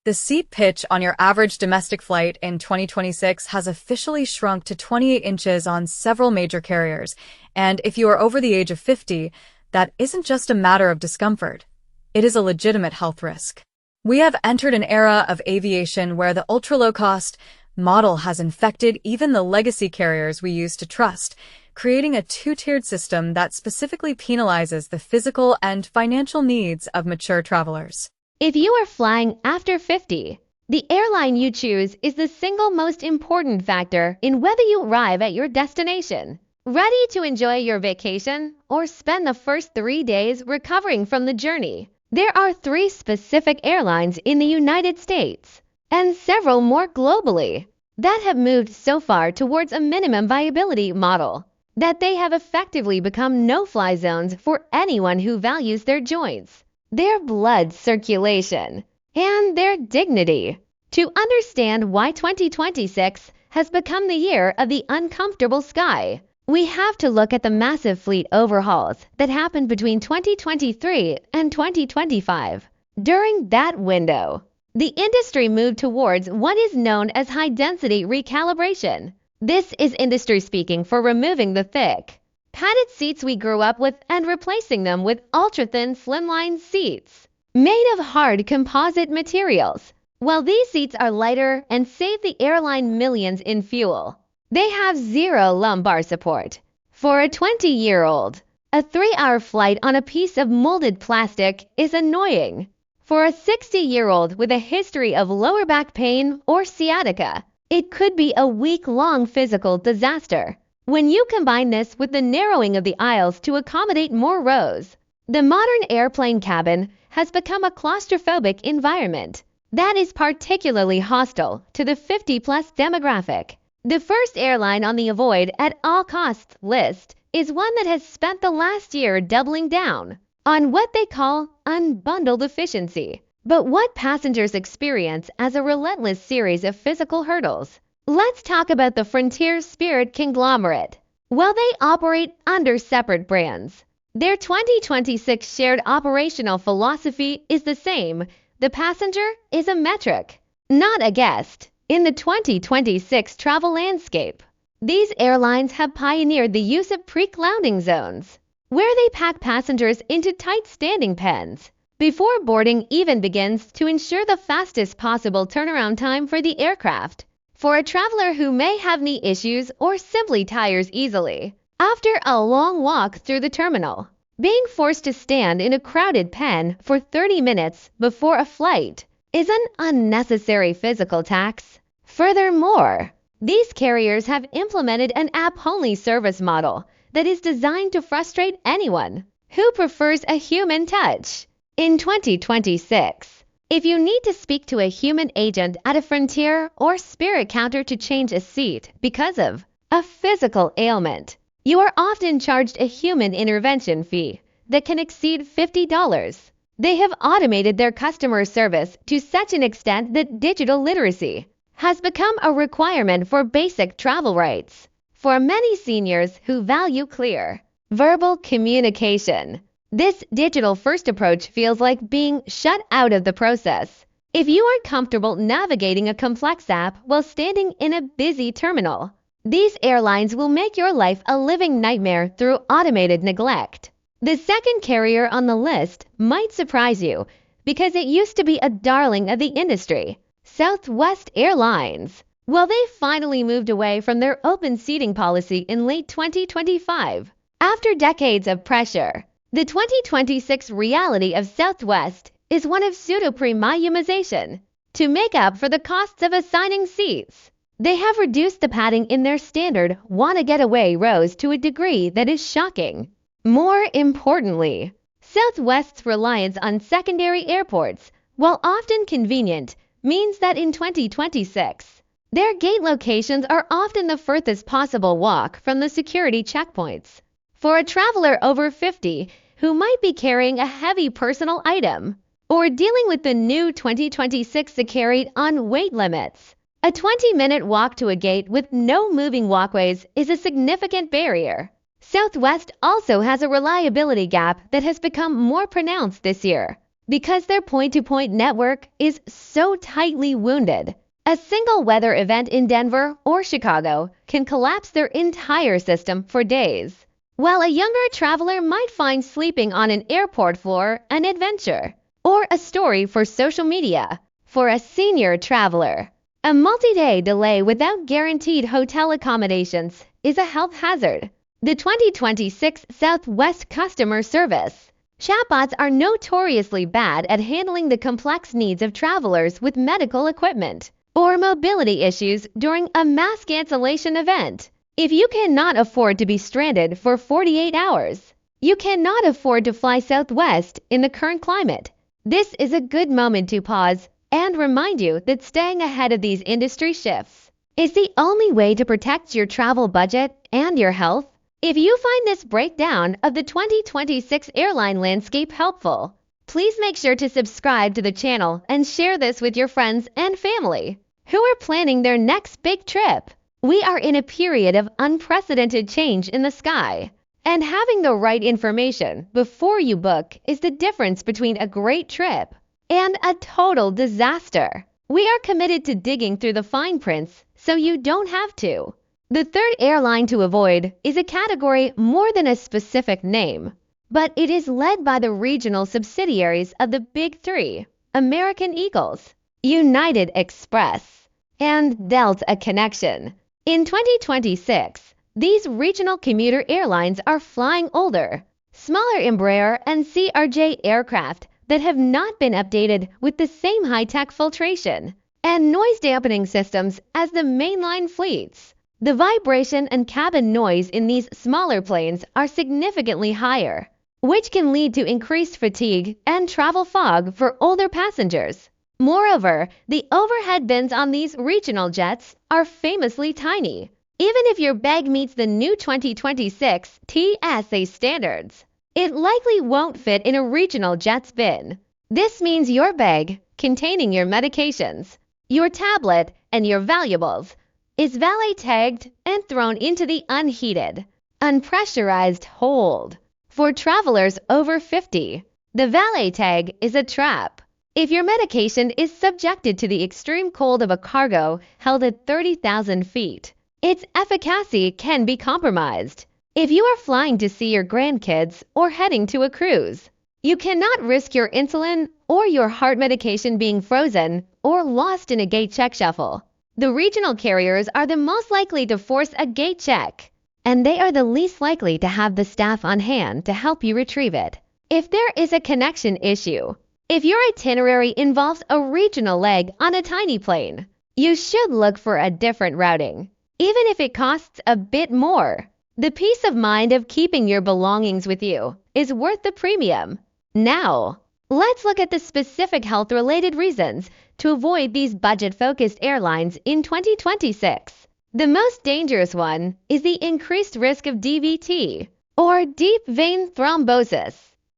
The seat pitch on your average domestic flight in 2026 has officially shrunk to 28 inches on several major carriers, and if you are over the age of 50, that isn't just a matter of discomfort. It is a legitimate health risk. We have entered an era of aviation where the ultra-low-cost model has infected even the legacy carriers we used to trust, creating a two-tiered system that specifically penalizes the physical and financial needs of mature travelers. If you are flying after 50, the airline you choose is the single most important factor in whether you arrive at your destination. Ready to enjoy your vacation or spend the first 3 days recovering from the journey? There are 3 specific airlines in the United States, and several more globally, that have moved so far towards a minimum viability model that they have effectively become no-fly zones for anyone who values their joints, their blood circulation, and their dignity. To understand why 2026 has become the year of the uncomfortable sky, we have to look at the massive fleet overhauls that happened between 2023 and 2025. During that window, the industry moved towards what is known as high-density recalibration. This is industry speaking for removing the thick, padded seats we grew up with and replacing them with ultra-thin slimline seats made of hard composite materials. While these seats are lighter and save the airline millions in fuel, they have zero lumbar support. For a 20-year-old, a 3-hour flight on a piece of molded plastic is annoying. For a 60-year-old with a history of lower back pain or sciatica, it could be a week-long physical disaster. When you combine this with the narrowing of the aisles to accommodate more rows, the modern airplane cabin has become a claustrophobic environment that is particularly hostile to the 50-plus demographic. The first airline on the avoid at all costs list is one that has spent the last year doubling down on what they call unbundled efficiency, but what passengers experience as a relentless series of physical hurdles. Let's talk about the Frontier Spirit conglomerate. While they operate under separate brands, their 2026 shared operational philosophy is the same. The passenger is a metric, not a guest. In the 2026 travel landscape, these airlines have pioneered the use of pre-clouding zones, where they pack passengers into tight standing pens before boarding even begins to ensure the fastest possible turnaround time for the aircraft. For a traveler who may have knee issues or simply tires easily after a long walk through the terminal, being forced to stand in a crowded pen for 30 minutes before a flight is an unnecessary physical tax. Furthermore, these carriers have implemented an app-only service model that is designed to frustrate anyone who prefers a human touch. In 2026, if you need to speak to a human agent at a Frontier or Spirit counter to change a seat because of a physical ailment, you are often charged a human intervention fee that can exceed $50. They have automated their customer service to such an extent that digital literacy has become a requirement for basic travel rights. For many seniors who value clear, verbal communication, this digital-first approach feels like being shut out of the process. If you are comfortable navigating a complex app while standing in a busy terminal, these airlines will make your life a living nightmare through automated neglect. The second carrier on the list might surprise you because it used to be a darling of the industry, Southwest Airlines. Well, they finally moved away from their open seating policy in late 2025. After decades of pressure, the 2026 reality of Southwest is one of pseudo-premiumization. To make up for the costs of assigning seats, they have reduced the padding in their standard wanna-get-away rows to a degree that is shocking. More importantly, Southwest's reliance on secondary airports, while often convenient, means that in 2026, their gate locations are often the furthest possible walk from the security checkpoints. For a traveler over 50 who might be carrying a heavy personal item or dealing with the new 2026 security on weight limits, a 20-minute walk to a gate with no moving walkways is a significant barrier. Southwest also has a reliability gap that has become more pronounced this year. because their point-to-point network is so tightly wounded. A single weather event in Denver or Chicago can collapse their entire system for days, while a younger traveler might find sleeping on an airport floor an adventure or a story for social media. For a senior traveler, a multi-day delay without guaranteed hotel accommodations is a health hazard. The 2026 Southwest Customer Service chatbots are notoriously bad at handling the complex needs of travelers with medical equipment or mobility issues during a mass cancellation event. If you cannot afford to be stranded for 48 hours, you cannot afford to fly Southwest in the current climate. This is a good moment to pause and remind you that staying ahead of these industry shifts is the only way to protect your travel budget and your health. If you find this breakdown of the 2026 airline landscape helpful, please make sure to subscribe to the channel and share this with your friends and family who are planning their next big trip. We are in a period of unprecedented change in the sky, and having the right information before you book is the difference between a great trip and a total disaster. We are committed to digging through the fine prints so you don't have to. The third airline to avoid is a category more than a specific name, but it is led by the regional subsidiaries of the Big Three: American Eagles, United Express, and Delta Connection. In 2026, these regional commuter airlines are flying older, smaller Embraer and CRJ aircraft that have not been updated with the same high-tech filtration and noise-dampening systems as the mainline fleets. The vibration and cabin noise in these smaller planes are significantly higher, which can lead to increased fatigue and travel fog for older passengers. Moreover, the overhead bins on these regional jets are famously tiny. Even if your bag meets the new 2026 TSA standards, it likely won't fit in a regional jet's bin. This means your bag, containing your medications, your tablet, and your valuables, is valet tagged and thrown into the unheated, unpressurized hold. For travelers over 50, the valet tag is a trap. If your medication is subjected to the extreme cold of a cargo held at 30,000 feet, its efficacy can be compromised. If you are flying to see your grandkids or heading to a cruise, you cannot risk your insulin or your heart medication being frozen or lost in a gate check shuffle. The regional carriers are the most likely to force a gate check, and they are the least likely to have the staff on hand to help you retrieve it if there is a connection issue. If your itinerary involves a regional leg on a tiny plane, you should look for a different routing, even if it costs a bit more. The peace of mind of keeping your belongings with you is worth the premium. Now, let's look at the specific health-related reasons to avoid these budget-focused airlines in 2026. The most dangerous one is the increased risk of DVT, or deep vein thrombosis.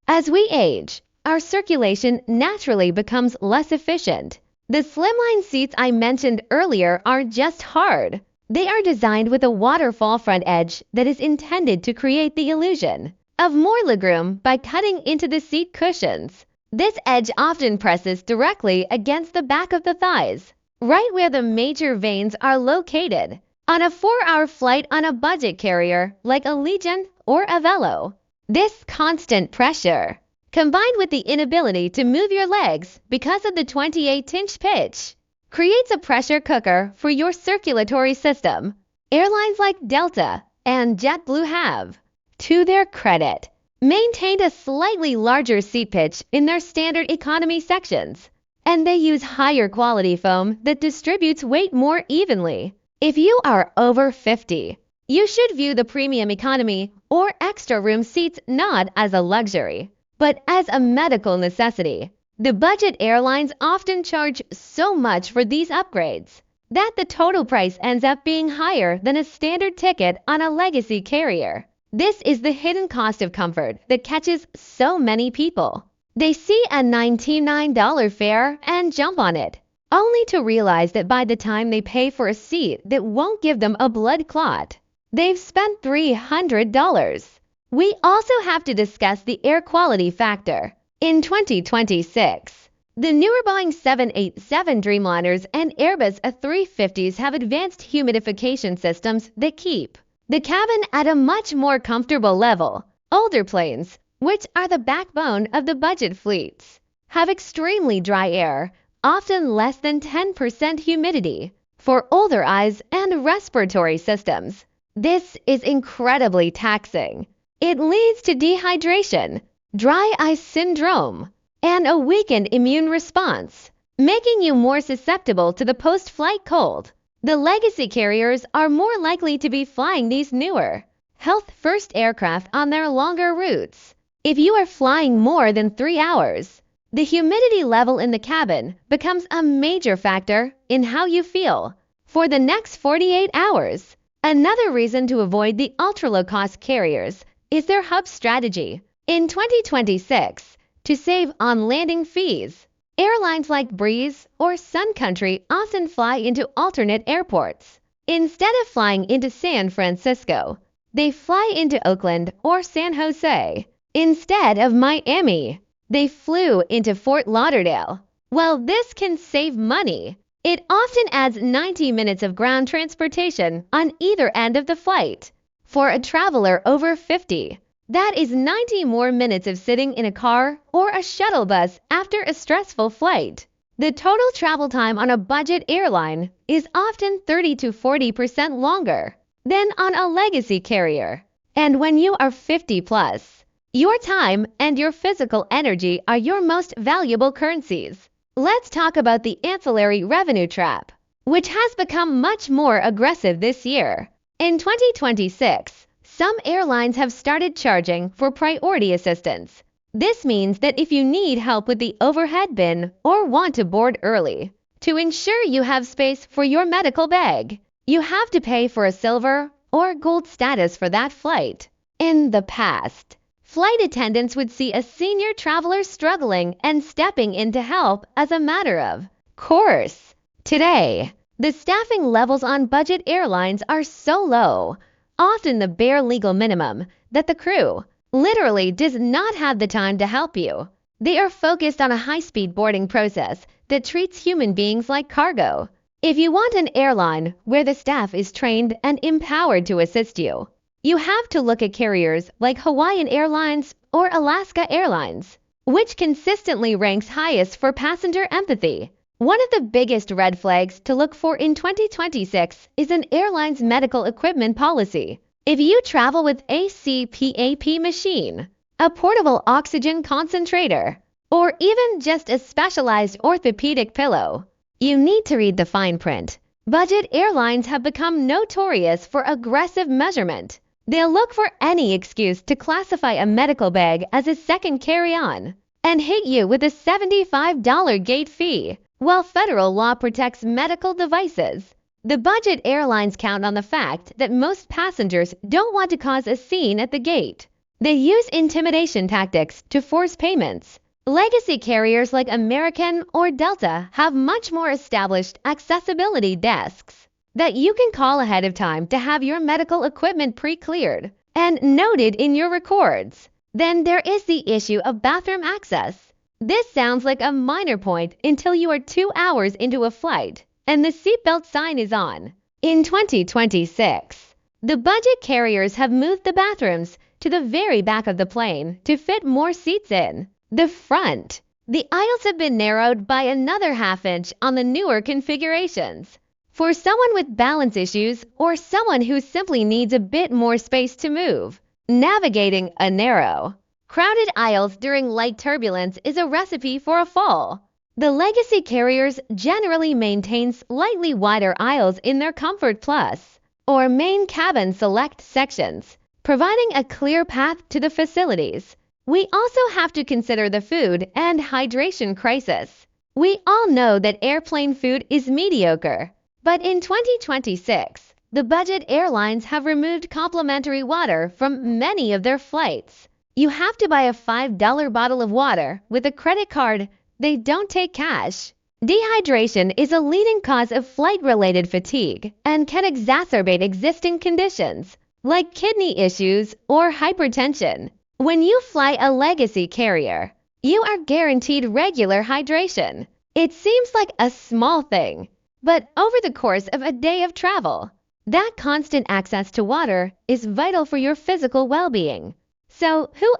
As we age, our circulation naturally becomes less efficient. The slimline seats I mentioned earlier aren't just hard. They are designed with a waterfall front edge that is intended to create the illusion of more legroom by cutting into the seat cushions. This edge often presses directly against the back of the thighs, right where the major veins are located. On a 4-hour flight on a budget carrier like Allegiant or Avelo, this constant pressure, combined with the inability to move your legs because of the 28-inch pitch, creates a pressure cooker for your circulatory system. Airlines like Delta and JetBlue have, to their credit, maintained a slightly larger seat pitch in their standard economy sections, and they use higher quality foam that distributes weight more evenly. If you are over 50, you should view the premium economy or extra room seats not as a luxury, but as a medical necessity. The budget airlines often charge so much for these upgrades that the total price ends up being higher than a standard ticket on a legacy carrier. This is the hidden cost of comfort that catches so many people. They see a $99 fare and jump on it, only to realize that by the time they pay for a seat that won't give them a blood clot, they've spent $300. We also have to discuss the air quality factor. In 2026, the newer Boeing 787 Dreamliners and Airbus A350s have advanced humidification systems that keep the cabin at a much more comfortable level. Older planes, which are the backbone of the budget fleets, have extremely dry air, often less than 10% humidity, for older eyes and respiratory systems. This is incredibly taxing. It leads to dehydration, dry eye syndrome, and a weakened immune response, making you more susceptible to the post-flight cold. The legacy carriers are more likely to be flying these newer, health-first aircraft on their longer routes. If you are flying more than 3 hours, the humidity level in the cabin becomes a major factor in how you feel for the next 48 hours. Another reason to avoid the ultra-low-cost carriers is their hub strategy. In 2026, to save on landing fees, airlines like Breeze or Sun Country often fly into alternate airports. Instead of flying into San Francisco, they fly into Oakland or San Jose. Instead of Miami, they flew into Fort Lauderdale. While this can save money, it often adds 90 minutes of ground transportation on either end of the flight. For a traveler over 50, that is 90 more minutes of sitting in a car or a shuttle bus after a stressful flight. The total travel time on a budget airline is often 30 to 40% longer than on a legacy carrier. And when you are 50 plus, your time and your physical energy are your most valuable currencies. Let's talk about the ancillary revenue trap, which has become much more aggressive this year. In 2026, some airlines have started charging for priority assistance. This means that if you need help with the overhead bin or want to board early, to ensure you have space for your medical bag, you have to pay for a silver or gold status for that flight. In the past, flight attendants would see a senior traveler struggling and stepping in to help as a matter of course. Today, the staffing levels on budget airlines are so low, often the bare legal minimum, that the crew literally does not have the time to help you. They are focused on a high-speed boarding process that treats human beings like cargo. If you want an airline where the staff is trained and empowered to assist you, you have to look at carriers like Hawaiian Airlines or Alaska Airlines, which consistently ranks highest for passenger empathy. One of the biggest red flags to look for in 2026 is an airline's medical equipment policy. If you travel with a CPAP machine, a portable oxygen concentrator, or even just a specialized orthopedic pillow, you need to read the fine print. Budget airlines have become notorious for aggressive measurement. They'll look for any excuse to classify a medical bag as a second carry-on and hit you with a $75 gate fee. While federal law protects medical devices, the budget airlines count on the fact that most passengers don't want to cause a scene at the gate. They use intimidation tactics to force payments. Legacy carriers like American or Delta have much more established accessibility desks that you can call ahead of time to have your medical equipment pre-cleared and noted in your records. Then there is the issue of bathroom access. This sounds like a minor point until you are 2 hours into a flight and the seatbelt sign is on. In 2026, the budget carriers have moved the bathrooms to the very back of the plane to fit more seats in the front. The aisles have been narrowed by another half-inch on the newer configurations. For someone with balance issues or someone who simply needs a bit more space to move, navigating a narrow, crowded aisles during light turbulence is a recipe for a fall. The legacy carriers generally maintain slightly wider aisles in their Comfort Plus or main cabin select sections, providing a clear path to the facilities. We also have to consider the food and hydration crisis. We all know that airplane food is mediocre, but in 2026, the budget airlines have removed complimentary water from many of their flights. You have to buy a $5 bottle of water with a credit card. They don't take cash. Dehydration is a leading cause of flight-related fatigue and can exacerbate existing conditions like kidney issues or hypertension. When you fly a legacy carrier, You are guaranteed regular hydration. It seems like a small thing, but over the course of a day of travel, that constant access to water is vital for your physical well-being. So, who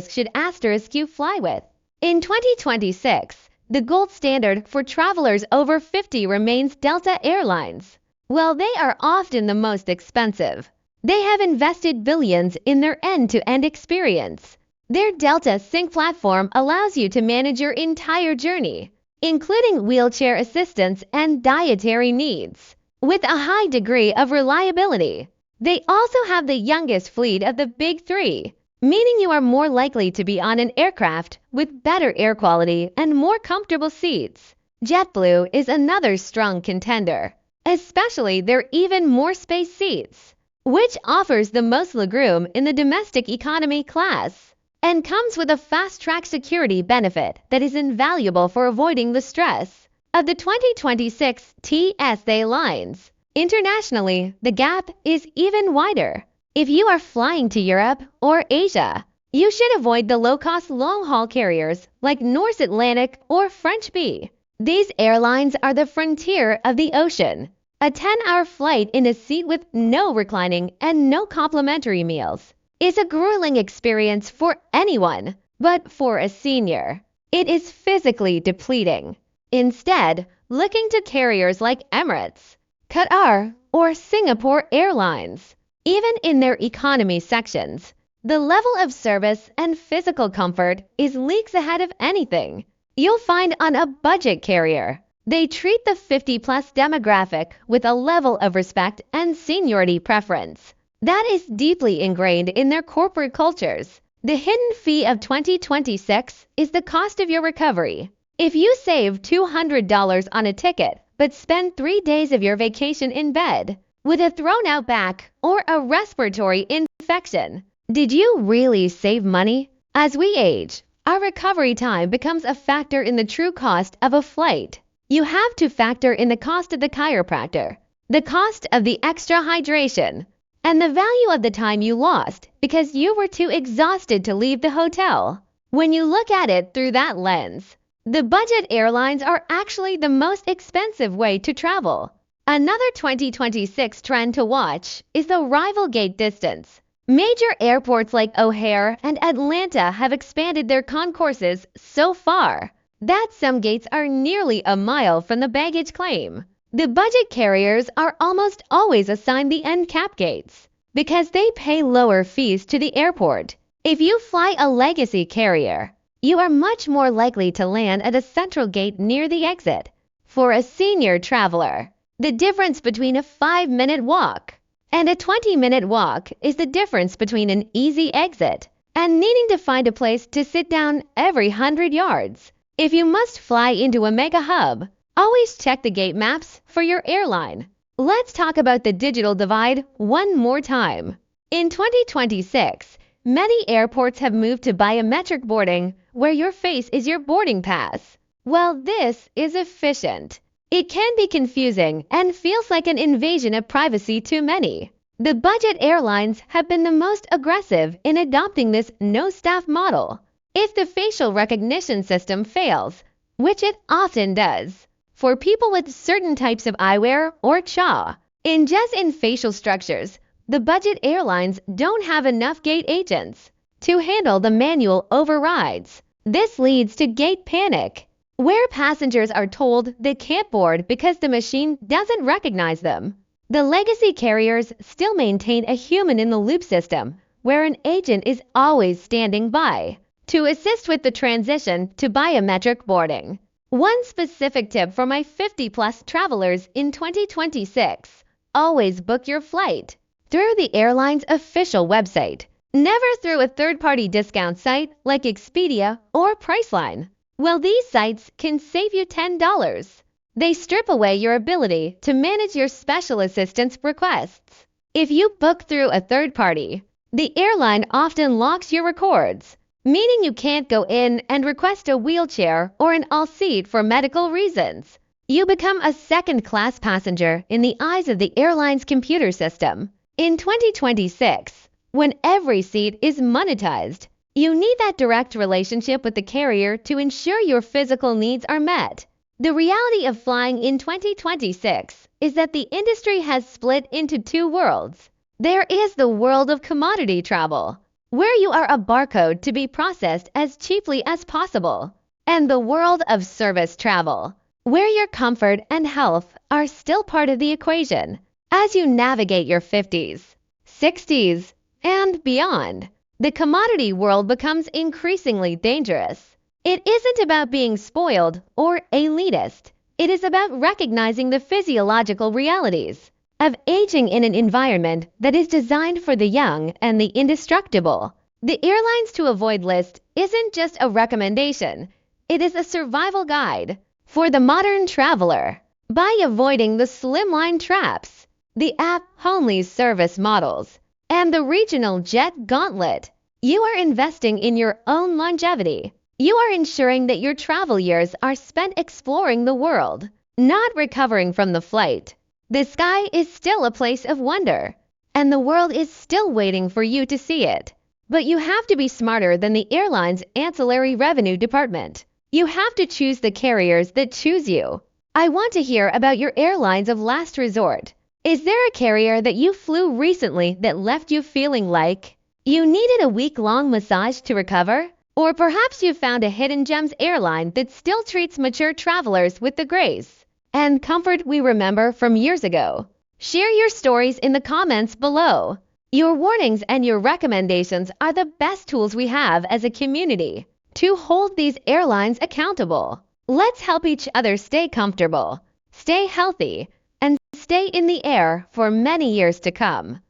should you fly with? In 2026, the gold standard for travelers over 50 remains Delta Airlines. While they are often the most expensive, they have invested billions in their end-to-end experience. Their Delta Sync platform allows you to manage your entire journey, including wheelchair assistance and dietary needs, with a high degree of reliability. They also have the youngest fleet of the Big Three, meaning you are more likely to be on an aircraft with better air quality and more comfortable seats. JetBlue is another strong contender, especially their even more space seats, which offers the most legroom in the domestic economy class and comes with a fast-track security benefit that is invaluable for avoiding the stress of the 2026 TSA lines. Internationally, the gap is even wider. If you are flying to Europe or Asia, you should avoid the low-cost long-haul carriers like Norse Atlantic or French Bee. These airlines are the frontier of the ocean. A 10-hour flight in a seat with no reclining and no complimentary meals is a grueling experience for anyone, but for a senior, it is physically depleting. Instead, looking to carriers like Emirates, Qatar, or Singapore Airlines. Even in their economy sections, the level of service and physical comfort is leagues ahead of anything you'll find on a budget carrier. They treat the 50-plus demographic with a level of respect and seniority preference that is deeply ingrained in their corporate cultures. The hidden fee of 2026 is the cost of your recovery. If you save $200 on a ticket but spend 3 days of your vacation in bed with a thrown-out back or a respiratory infection, did you really save money? As we age, our recovery time becomes a factor in the true cost of a flight. You have to factor in the cost of the chiropractor, the cost of the extra hydration, and the value of the time you lost because you were too exhausted to leave the hotel. When you look at it through that lens, the budget airlines are actually the most expensive way to travel. Another 2026 trend to watch is the arrival gate distance. Major airports like O'Hare and Atlanta have expanded their concourses so far that some gates are nearly a mile from the baggage claim. The budget carriers are almost always assigned the end cap gates because they pay lower fees to the airport. If you fly a legacy carrier, you are much more likely to land at a central gate near the exit. For a senior traveler, the difference between a 5-minute walk and a 20-minute walk is the difference between an easy exit and needing to find a place to sit down every 100 yards. If you must fly into a mega hub, always check the gate maps for your airline. Let's talk about the digital divide one more time. In 2026, many airports have moved to biometric boarding, where your face is your boarding pass. While this is efficient, it can be confusing and feels like an invasion of privacy to many. The budget airlines have been the most aggressive in adopting this no-staff model. If the facial recognition system fails, which it often does, for people with certain types of eyewear or in facial structures, the budget airlines don't have enough gate agents to handle the manual overrides. This leads to gate panic, where passengers are told they can't board because the machine doesn't recognize them. The legacy carriers still maintain a human-in-the-loop system, where an agent is always standing by to assist with the transition to biometric boarding. One specific tip for my 50-plus travelers in 2026: always book your flight through the airline's official website, never through a third-party discount site like Expedia or Priceline. Well, these sites can save you $10. They strip away your ability to manage your special assistance requests. If you book through a third party, the airline often locks your records, meaning you can't go in and request a wheelchair or an all-seat for medical reasons. You become a second-class passenger in the eyes of the airline's computer system. In 2026, when every seat is monetized, You need that direct relationship with the carrier to ensure your physical needs are met. The reality of flying in 2026 is that the industry has split into two worlds. There is the world of commodity travel, where you are a barcode to be processed as cheaply as possible, and the world of service travel, where your comfort and health are still part of the equation. As you navigate your 50s, 60s, and beyond, the commodity world becomes increasingly dangerous. It isn't about being spoiled or elitist. It is about recognizing the physiological realities of aging in an environment that is designed for the young and the indestructible. The Airlines to Avoid list isn't just a recommendation, it is a survival guide for the modern traveler. By avoiding the slimline traps, the app-only service models, and the regional jet gauntlet, you are investing in your own longevity. You are ensuring that your travel years are spent exploring the world, not recovering from the flight. The sky is still a place of wonder, and the world is still waiting for you to see it. But you have to be smarter than the airline's ancillary revenue department. You have to choose the carriers that choose you. I want to hear about your airlines of last resort. Is there a carrier that you flew recently that left you feeling like you needed a week-long massage to recover? Or perhaps you found a hidden gems airline that still treats mature travelers with the grace and comfort we remember from years ago. Share your stories in the comments below. Your warnings and your recommendations are the best tools we have as a community to hold these airlines accountable. Let's help each other stay comfortable, stay healthy, and stay in the air for many years to come.